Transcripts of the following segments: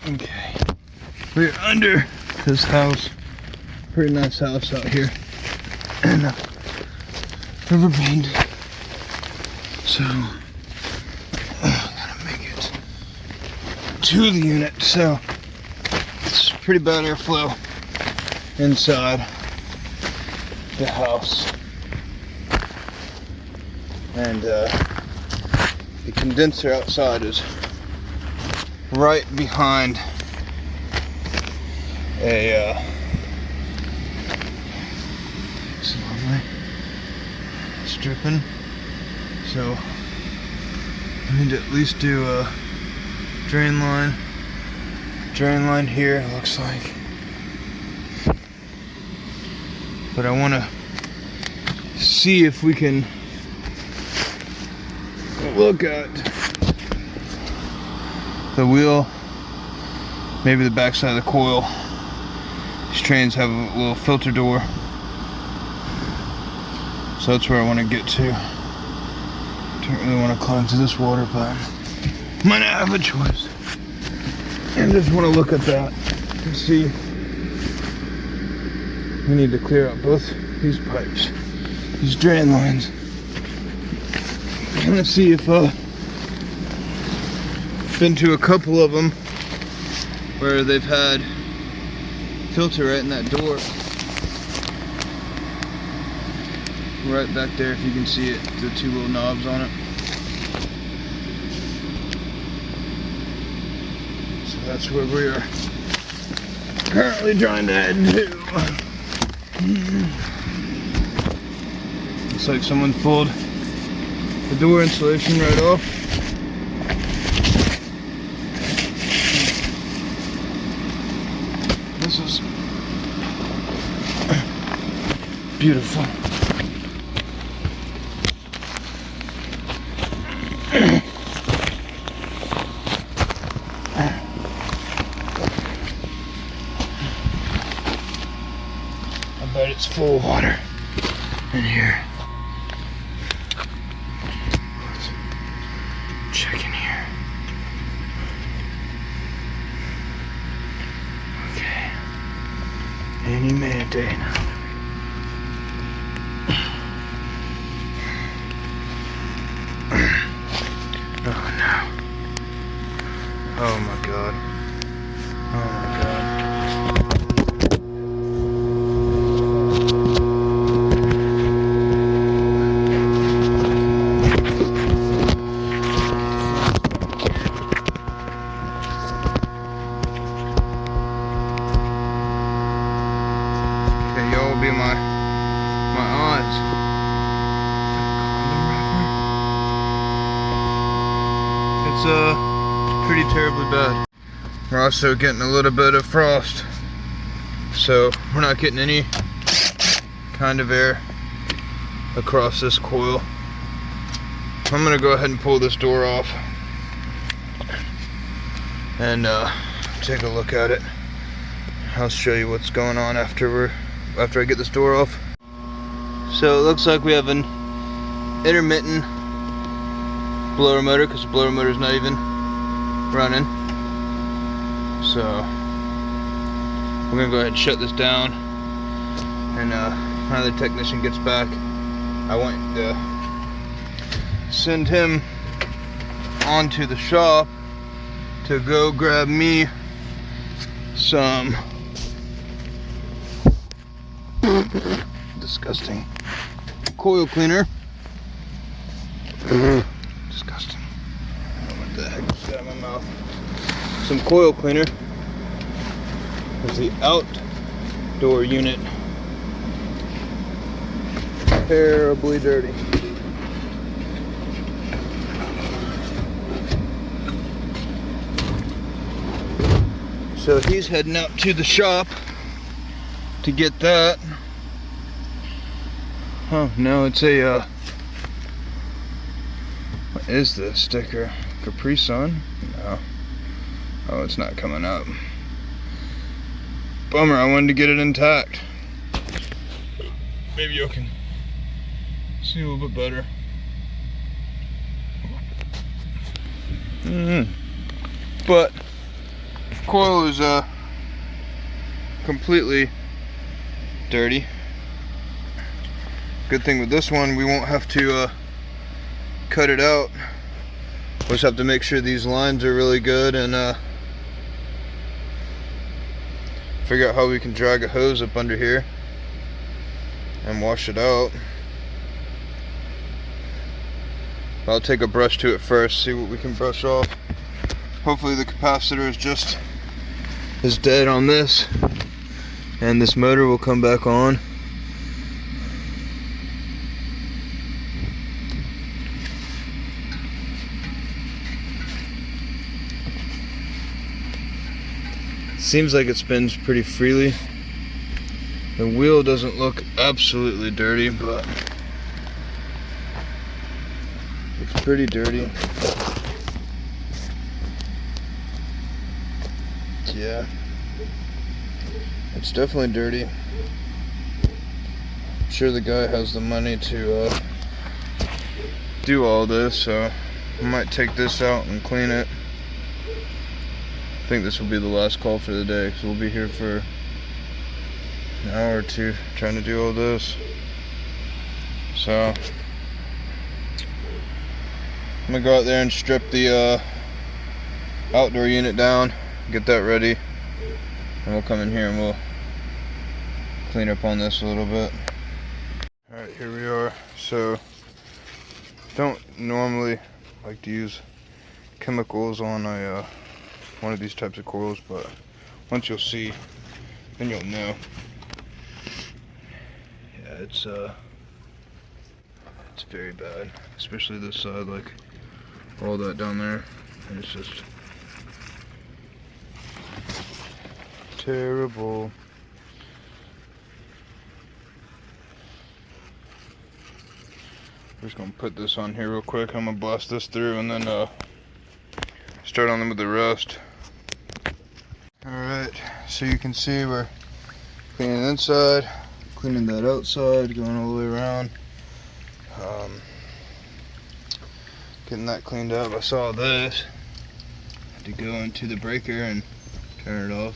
Okay, we're under this house. Pretty nice house out here. And River Bend. So gotta make it to the unit. So it's pretty bad airflow inside the house. And the condenser outside is right behind a it's lovely. It's dripping. So I need to at least do a drain line. Drain line here, it looks like. But I want to see if we can look at the wheel, maybe the back side of the coil. These trains have a little filter door, so that's where I want to get to. Don't really want to climb through this water, but might not have a choice. And just want to look at that and see. We need to clear out both these pipes, these drain lines. I'm gonna see if been to a couple of them where they've had filter right in that door, right back there. If you can see it, the two little knobs on it. So that's where we are currently trying to head to. Looks like someone pulled the door insulation right off. This is beautiful. I bet it's full of water in here. Check in here. Okay. Any minute day now. Oh no. Oh my god. Oh my god. Y'all will be my odds. It's pretty terribly bad. We're also getting a little bit of frost, so we're not getting any kind of air across this coil. I'm gonna go ahead and pull this door off and take a look at it. I'll show you what's going on after I get this door off. So it looks like we have an intermittent blower motor, because the blower motor is not even running. So we're gonna go ahead and shut this down, and when the technician gets back, I want to send him onto the shop to go grab me some disgusting coil cleaner. Disgusting. I don't know what the heck is out of my mouth. Some coil cleaner. There's the outdoor unit. Terribly dirty. So he's heading out to the shop to get that. Oh no, it's a what is this sticker? Capri Sun? No. Oh, it's not coming up. Bummer, I wanted to get it intact. Maybe you can see a little bit better. But coil is completely dirty. Good thing with this one, we won't have to cut it out. We'll just have to make sure these lines are really good and figure out how we can drag a hose up under here and wash it out. I'll take a brush to it first, see what we can brush off. Hopefully the capacitor is dead on this, and this motor will come back on. Seems like it spins pretty freely. The wheel doesn't look absolutely dirty, but it's pretty dirty. Yeah, it's definitely dirty. I'm sure the guy has the money to do all this, so I might take this out and clean it. I think this will be the last call for the day, because we'll be here for an hour or two trying to do all this. So I'm gonna go out there and strip the outdoor unit down, get that ready, and we'll come in here and we'll clean up on this a little bit. Alright, here we are. So don't normally like to use chemicals on a one of these types of coils, but once you'll see, then you'll know. Yeah, it's very bad, especially this side, like all that down there. It's just terrible. We're just gonna put this on here real quick. I'm gonna blast this through and then start on them with the rest. Alright, so you can see we're cleaning the inside, cleaning that outside, going all the way around. Getting that cleaned up. I saw this. Had to go into the breaker and turn it off.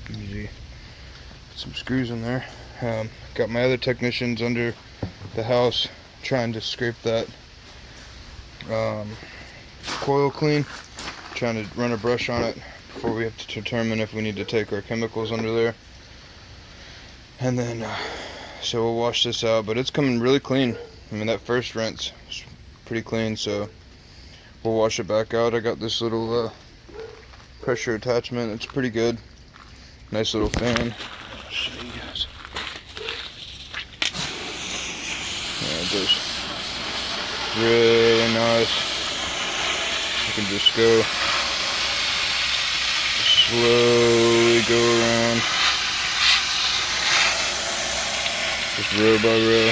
Easy. Put some screws in there. Got my other technicians under the house trying to scrape that coil clean, trying to run a brush on it before we have to determine if we need to take our chemicals under there. And then so we'll wash this out, but it's coming really clean. I mean, that first rinse is pretty clean, so we'll wash it back out. I got this little pressure attachment. It's pretty good. Nice little fan. I'll show you guys. Yeah, it goes really nice. You can just go slowly go around, just row by row.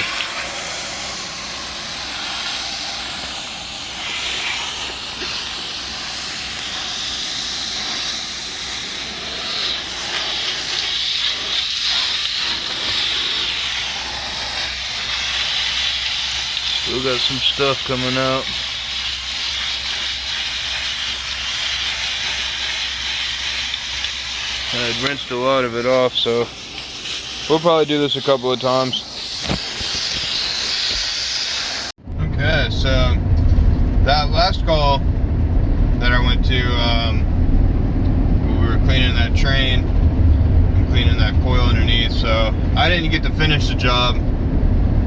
Still got some stuff coming out. I rinsed a lot of it off, so we'll probably do this a couple of times. Okay, so that last call that I went to, we were cleaning that Trane and cleaning that coil underneath, so I didn't get to finish the job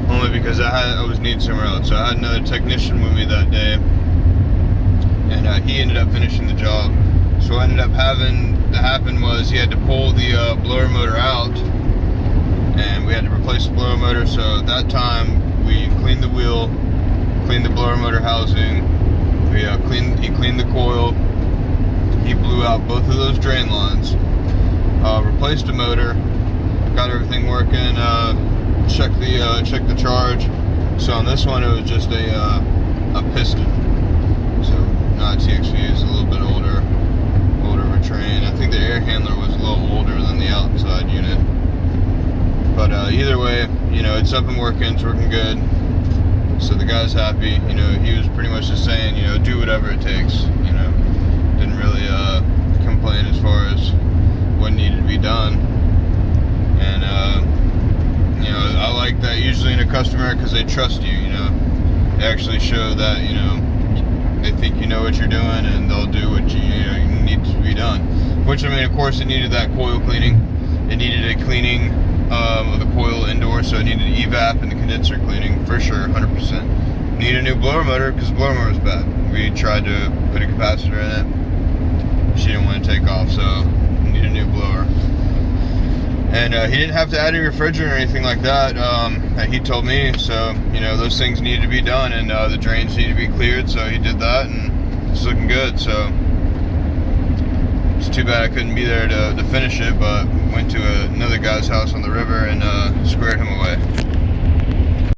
only because I was needed somewhere else. So I had another technician with me that day, and he ended up finishing the job. So what ended up having to happen was he had to pull the blower motor out, and we had to replace the blower motor. So at that time we cleaned the wheel, cleaned the blower motor housing, we he cleaned the coil, he blew out both of those drain lines, replaced the motor, got everything working, checked the charge. So on this one it was just a piston, so not a TXV, it's a little bit older Trane. I think the air handler was a little older than the outside unit, but either way, you know, it's up and working, it's working good. So the guy's happy. You know, he was pretty much just saying, you know, do whatever it takes. You know, didn't really complain complain as far as what needed to be done. And you know, I like that usually in a customer, because they trust you. You know, they actually show that, you know, they think you know what you're doing, and they'll do what you know need to be done. Which, I mean, of course, it needed that coil cleaning. It needed a cleaning of the coil indoor, so it needed evap and the condenser cleaning for sure, 100%. Need a new blower motor, because the blower motor was bad. We tried to put a capacitor in it. She didn't want to take off, so need a new blower. And he didn't have to add a refrigerant or anything like that. He told me, so you know, those things needed to be done, and the drains need to be cleared. So he did that, and it's looking good. So it's too bad I couldn't be there to finish it, but went to another guy's house on the river and squared him away.